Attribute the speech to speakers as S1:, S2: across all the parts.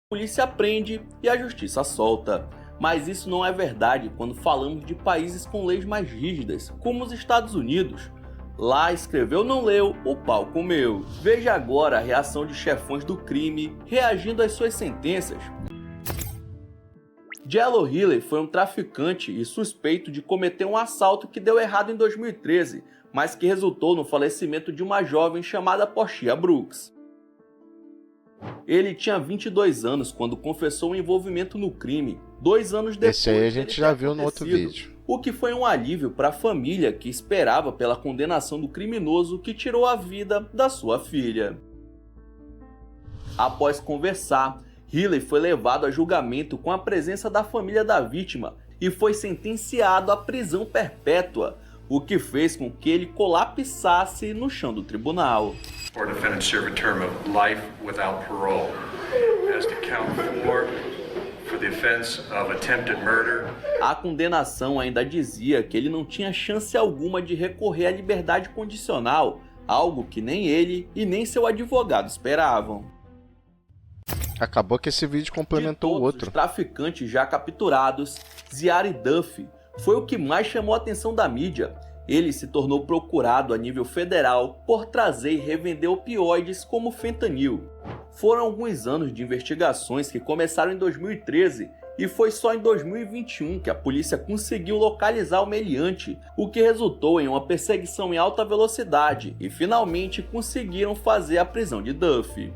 S1: polícia prende e a justiça solta. Mas isso não é verdade quando falamos de países com leis mais rígidas, como os Estados Unidos. Lá escreveu não leu, o pau comeu. Veja agora a reação de chefões do crime reagindo às suas sentenças. Jello Healy foi um traficante e suspeito de cometer um assalto que deu errado em 2013, mas que resultou no falecimento de uma jovem chamada Portia Brooks. Ele tinha 22 anos quando confessou o envolvimento no crime, 2 anos depois.
S2: Esse aí a gente já viu no outro vídeo.
S1: O que foi um alívio para a família que esperava pela condenação do criminoso que tirou a vida da sua filha. Após conversar, Healy foi levado a julgamento com a presença da família da vítima e foi sentenciado à prisão perpétua, o que fez com que ele colapsasse no chão do tribunal.
S3: Or defendant serve a term of life without parole. As to count 4, for the offense of attempted murder.
S1: A condenação ainda dizia que ele não tinha chance alguma de recorrer à liberdade condicional, algo que nem ele e nem seu advogado esperavam.
S2: Acabou que esse vídeo complementou o outro.
S1: Os traficantes já capturados, Ziari Duffy foi o que mais chamou a atenção da mídia. Ele se tornou procurado a nível federal por trazer e revender opioides como fentanil. Foram alguns anos de investigações que começaram em 2013 e foi só em 2021 que a polícia conseguiu localizar o meliante, o que resultou em uma perseguição em alta velocidade e finalmente conseguiram fazer a prisão de Duffy.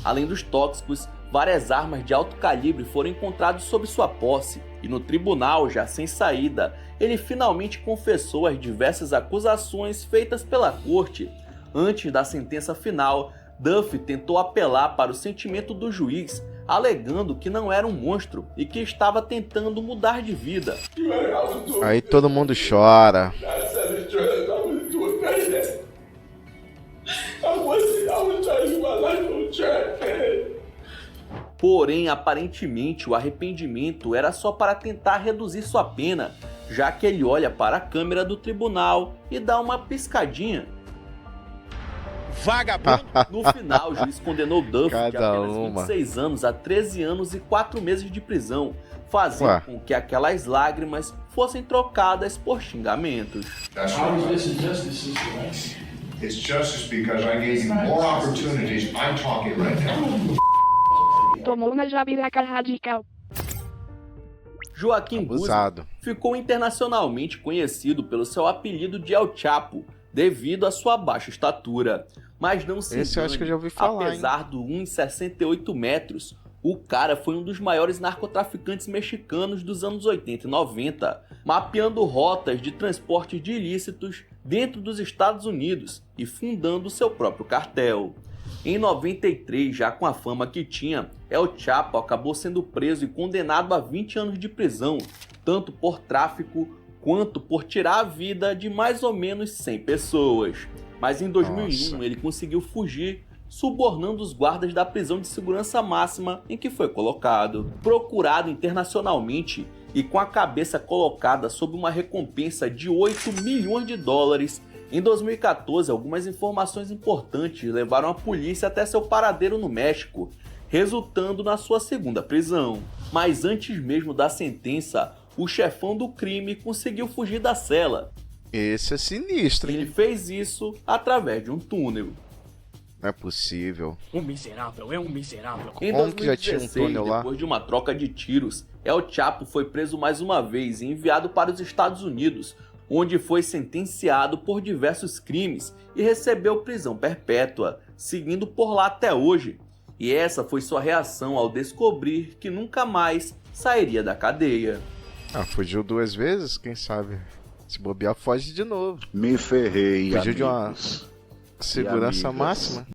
S1: Além dos tóxicos, várias armas de alto calibre foram encontradas sob sua posse e no tribunal, já sem saída, ele finalmente confessou as diversas acusações feitas pela corte. Antes da sentença final, Duffy tentou apelar para o sentimento do juiz, alegando que não era um monstro e que estava tentando mudar de vida.
S2: Aí todo mundo chora.
S1: Porém, aparentemente, o arrependimento era só para tentar reduzir sua pena, já que ele olha para a câmera do tribunal e dá uma piscadinha.
S4: Vagabundo!
S1: No final, o juiz condenou Duffy de
S2: Cada
S1: apenas
S2: uma.
S1: 26 anos a 13 anos e 4 meses de prisão, fazendo com que aquelas lágrimas fossem trocadas por xingamentos.
S5: How is this injustice, Sister? It's justice because I gave you more opportunities. I'm talking right now.
S6: Tomou uma jabiraca radical.
S1: Joaquim Guzman
S2: Abusado.
S1: ficou internacionalmente conhecido pelo seu apelido de El Chapo, devido à sua baixa estatura. Mas não se
S2: Esse eu acho que eu já ouvi falar,
S1: apesar do 1,68 metros, o cara foi um dos maiores narcotraficantes mexicanos dos anos 80 e 90, mapeando rotas de transporte de ilícitos dentro dos Estados Unidos e fundando seu próprio cartel. Em 93, já com a fama que tinha, El Chapo acabou sendo preso e condenado a 20 anos de prisão, tanto por tráfico quanto por tirar a vida de mais ou menos 100 pessoas. Mas em 2001 ele conseguiu fugir, subornando os guardas da prisão de segurança máxima em que foi colocado. Procurado internacionalmente e com a cabeça colocada sob uma recompensa de 8 milhões de dólares, em 2014 algumas informações importantes levaram a polícia até seu paradeiro no México, resultando na sua segunda prisão. Mas antes mesmo da sentença, o chefão do crime conseguiu fugir da cela.
S2: Esse é sinistro,
S1: Ele
S2: hein?
S1: fez isso através de um túnel.
S2: Não é possível.
S4: Um miserável, é um miserável.
S1: Em
S2: Como que já tinha um
S1: 2016,
S2: túnel lá?
S1: depois de uma troca de tiros, El Chapo foi preso mais uma vez e enviado para os Estados Unidos, onde foi sentenciado por diversos crimes e recebeu prisão perpétua, seguindo por lá até hoje. E essa foi sua reação ao descobrir que nunca mais sairia da cadeia.
S2: Ah, fugiu 2 vezes? Quem sabe? Se bobear, foge de novo.
S7: Me ferrei,
S2: Fugiu de uma
S7: amigos.
S2: segurança
S7: amigas.
S2: máxima.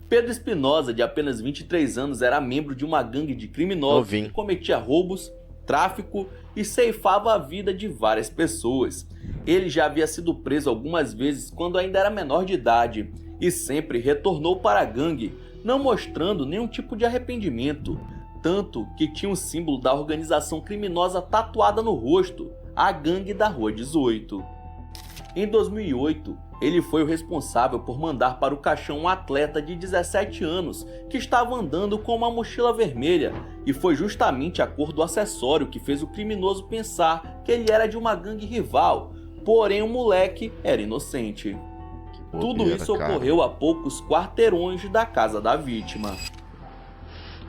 S1: Pedro Espinosa, de apenas 23 anos, era membro de uma gangue de criminosos
S2: Novinho.
S1: que cometia roubos, tráfico e ceifava a vida de várias pessoas. Ele já havia sido preso algumas vezes quando ainda era menor de idade e sempre retornou para a gangue, não mostrando nenhum tipo de arrependimento, tanto que tinha o símbolo da organização criminosa tatuada no rosto, a Gangue da Rua 18. Em 2008, ele foi o responsável por mandar para o caixão um atleta de 17 anos que estava andando com uma mochila vermelha, e foi justamente a cor do acessório que fez o criminoso pensar que ele era de uma gangue rival, porém o moleque era inocente. Tudo isso ocorreu a poucos quarteirões da casa da vítima.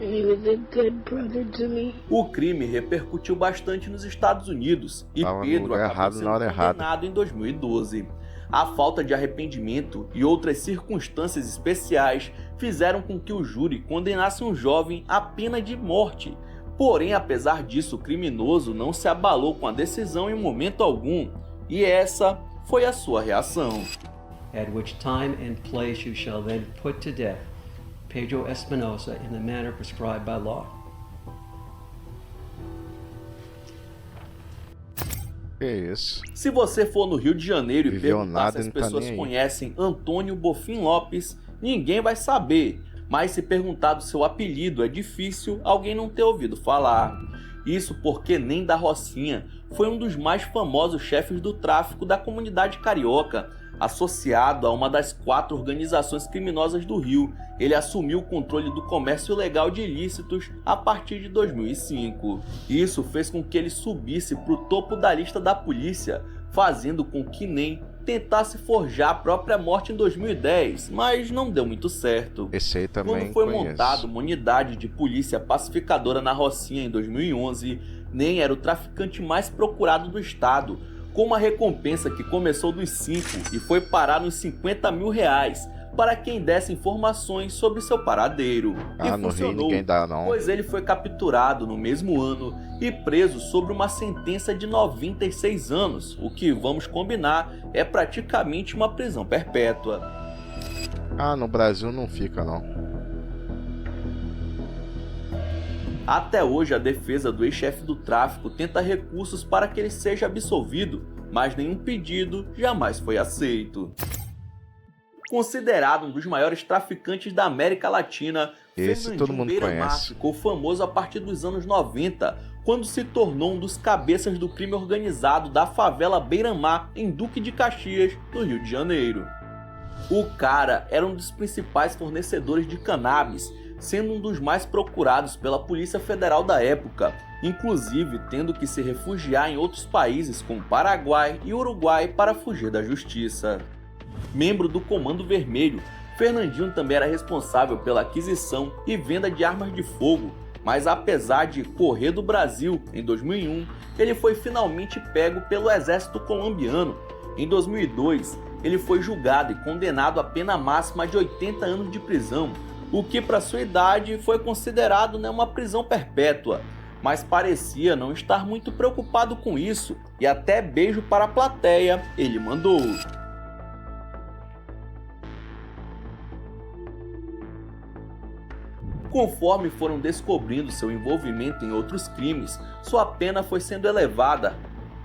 S6: He was a good brother to me.
S1: O crime repercutiu bastante nos Estados Unidos e Pedro acabou sendo condenado em 2012. A falta de arrependimento e outras circunstâncias especiais fizeram com que o júri condenasse um jovem à pena de morte. Porém, apesar disso, o criminoso não se abalou com a decisão em momento algum, e essa foi a sua reação.
S7: At which time and place you shall then put to death Pedro Espinosa in the manner prescribed by law.
S2: Que isso?
S1: Se você for no Rio de Janeiro e perguntar se as pessoas conhecem Antônio Bofim Lopes, ninguém vai saber. Mas se perguntar do seu apelido, é difícil alguém não ter ouvido falar. Isso porque Nem da Rocinha foi um dos mais famosos chefes do tráfico da comunidade carioca. Associado a uma das 4 organizações criminosas do Rio, ele assumiu o controle do comércio ilegal de ilícitos a partir de 2005. Isso fez com que ele subisse para o topo da lista da polícia, fazendo com que Nem tentasse forjar a própria morte em 2010, mas não deu muito certo.
S2: Esse aí também
S1: Quando foi montada uma unidade de polícia pacificadora na Rocinha em 2011, Nem era o traficante mais procurado do estado, com uma recompensa que começou dos 5 e foi parar nos 50 mil reais para quem desse informações sobre seu paradeiro. E
S2: no
S1: funcionou,
S2: Rio ninguém dá, não.
S1: pois ele foi capturado no mesmo ano e preso sob uma sentença de 96 anos, o que, vamos combinar, é praticamente uma prisão perpétua.
S2: No Brasil não fica, não.
S1: Até hoje, a defesa do ex-chefe do tráfico tenta recursos para que ele seja absolvido, mas nenhum pedido jamais foi aceito. Considerado um dos maiores traficantes da América Latina, Fernandinho Beiramar ficou famoso a partir dos anos 90, quando se tornou um dos cabeças do crime organizado da favela Beiramar, em Duque de Caxias, no Rio de Janeiro. O cara era um dos principais fornecedores de cannabis, sendo um dos mais procurados pela Polícia Federal da época, inclusive tendo que se refugiar em outros países como Paraguai e Uruguai para fugir da justiça. Membro do Comando Vermelho, Fernandinho também era responsável pela aquisição e venda de armas de fogo, mas apesar de correr do Brasil em 2001, ele foi finalmente pego pelo exército colombiano. Em 2002, ele foi julgado e condenado à pena máxima de 80 anos de prisão, o que para sua idade foi considerado uma prisão perpétua, mas parecia não estar muito preocupado com isso, e até beijo para a plateia ele mandou. Conforme foram descobrindo seu envolvimento em outros crimes, sua pena foi sendo elevada,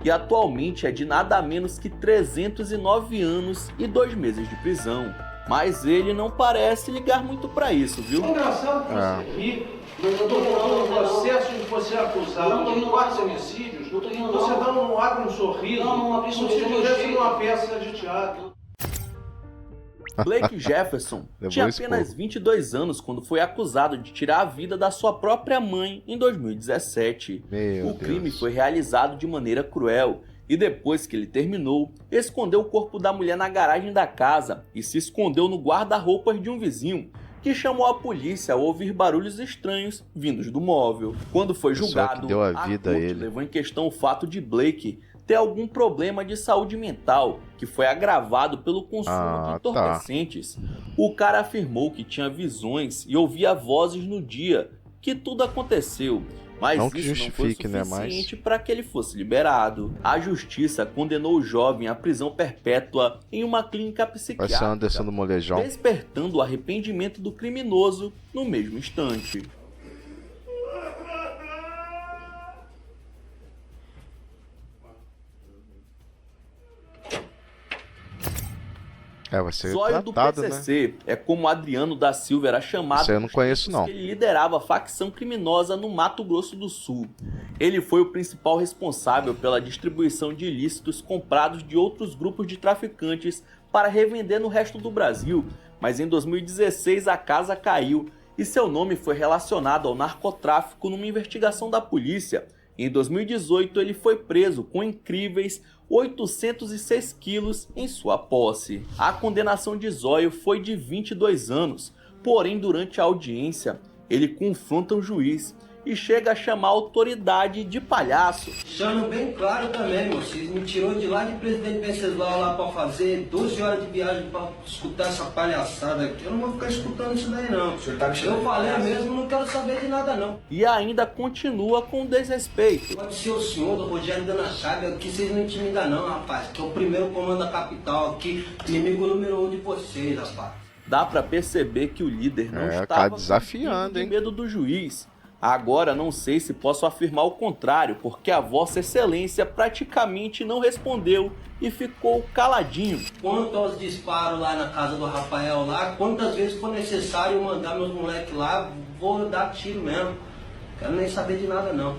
S1: e atualmente é de nada menos que 309 anos e 2 meses de prisão. Mas ele não parece ligar muito pra isso, viu?
S8: É engraçado que você ri, mas eu tô falando no processo de você acusado de 4 homicídios, você abre um sorriso, como se estivesse numa peça de teatro.
S1: Blake Jefferson tinha apenas 22 anos quando foi acusado de tirar a vida da sua própria mãe em 2017. O crime foi realizado de maneira cruel, e depois que ele terminou, escondeu o corpo da mulher na garagem da casa e se escondeu no guarda-roupas de um vizinho, que chamou a polícia ao ouvir barulhos estranhos vindos do móvel. Quando foi julgado, a corte levou em questão o fato de Blake ter algum problema de saúde mental, que foi agravado pelo consumo de entorpecentes. O cara afirmou que tinha visões e ouvia vozes no dia que tudo aconteceu, mas isso não foi suficiente para que ele fosse liberado. A justiça condenou o jovem à prisão perpétua em uma clínica psiquiátrica, despertando o arrependimento do criminoso no mesmo instante. Zóio do PCC, é como Adriano da Silva era chamado,
S2: eu não conheço, não.
S1: Ele liderava a facção criminosa no Mato Grosso do Sul. Ele foi o principal responsável pela distribuição de ilícitos comprados de outros grupos de traficantes para revender no resto do Brasil, mas em 2016 a casa caiu e seu nome foi relacionado ao narcotráfico numa investigação da polícia. Em 2018 ele foi preso com incríveis 806 quilos em sua posse. A condenação de Zóio foi de 22 anos, porém durante a audiência ele confronta o juiz e chega a chamar a autoridade de palhaço.
S8: Deixando bem claro também, moço, vocês me tirou de lá de Presidente Venceslau lá pra fazer 12 horas de viagem pra escutar essa palhaçada aqui. Eu não vou ficar escutando isso daí não. Eu falei mesmo, não quero saber de nada não.
S1: E ainda continua com desrespeito.
S8: Pode ser o senhor do Rogério Dana Chaga, aqui vocês não intimidam não, rapaz, que é o primeiro comando da capital aqui, inimigo número 1 de vocês, rapaz.
S1: Dá pra perceber que o líder não
S2: tá
S1: estava
S2: desafiando,
S1: com
S2: hein?
S1: medo do juiz. Agora não sei se posso afirmar o contrário, porque a Vossa Excelência praticamente não respondeu e ficou caladinho.
S8: Quanto aos disparos lá na casa do Rafael lá, quantas vezes for necessário mandar meus moleques lá, vou dar tiro mesmo. Quero nem saber de nada não.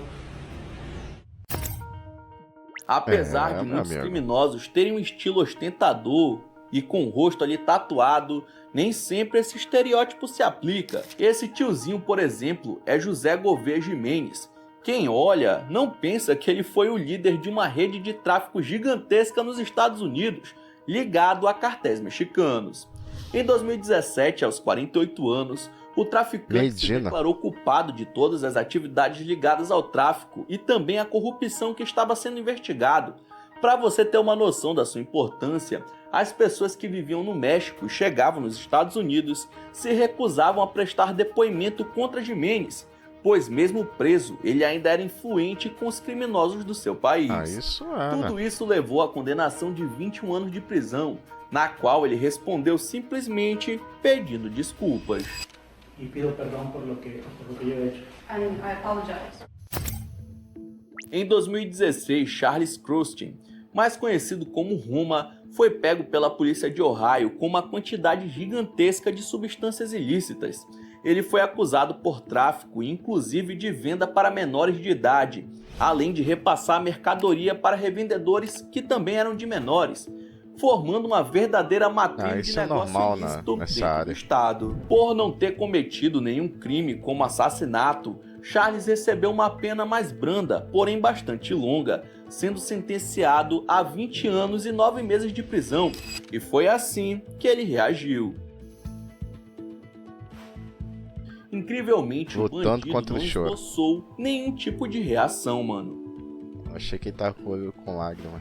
S1: Apesar de muitos criminosos terem um estilo ostentador e com o rosto ali tatuado, nem sempre esse estereótipo se aplica. Esse tiozinho, por exemplo, é José Gouveia Jimenez. Quem olha não pensa que ele foi o líder de uma rede de tráfico gigantesca nos Estados Unidos, ligado a cartéis mexicanos. Em 2017, aos 48 anos, o traficante se declarou culpado de todas as atividades ligadas ao tráfico e também a corrupção que estava sendo investigado. Para você ter uma noção da sua importância, as pessoas que viviam no México e chegavam nos Estados Unidos se recusavam a prestar depoimento contra Jimenez, pois mesmo preso, ele ainda era influente com os criminosos do seu país. Tudo isso levou à condenação de 21 anos de prisão, na qual ele respondeu simplesmente pedindo desculpas.
S4: E pido perdão por lo que eu he hecho.
S9: I apologize.
S1: Em 2016, Charles Krustin, mais conhecido como Roma, foi pego pela polícia de Ohio com uma quantidade gigantesca de substâncias ilícitas. Ele foi acusado por tráfico e inclusive de venda para menores de idade, além de repassar mercadoria para revendedores que também eram de menores, formando uma verdadeira matriz de negócio ilícito dentro do estado. Por não ter cometido nenhum crime como assassinato, Charles recebeu uma pena mais branda, porém bastante longa, sendo sentenciado a 20 anos e 9 meses de prisão, e foi assim que ele reagiu. Incrivelmente, o bandido não esboçou nenhum tipo de reação, mano.
S2: Achei que ele tava com o olho com lágrima.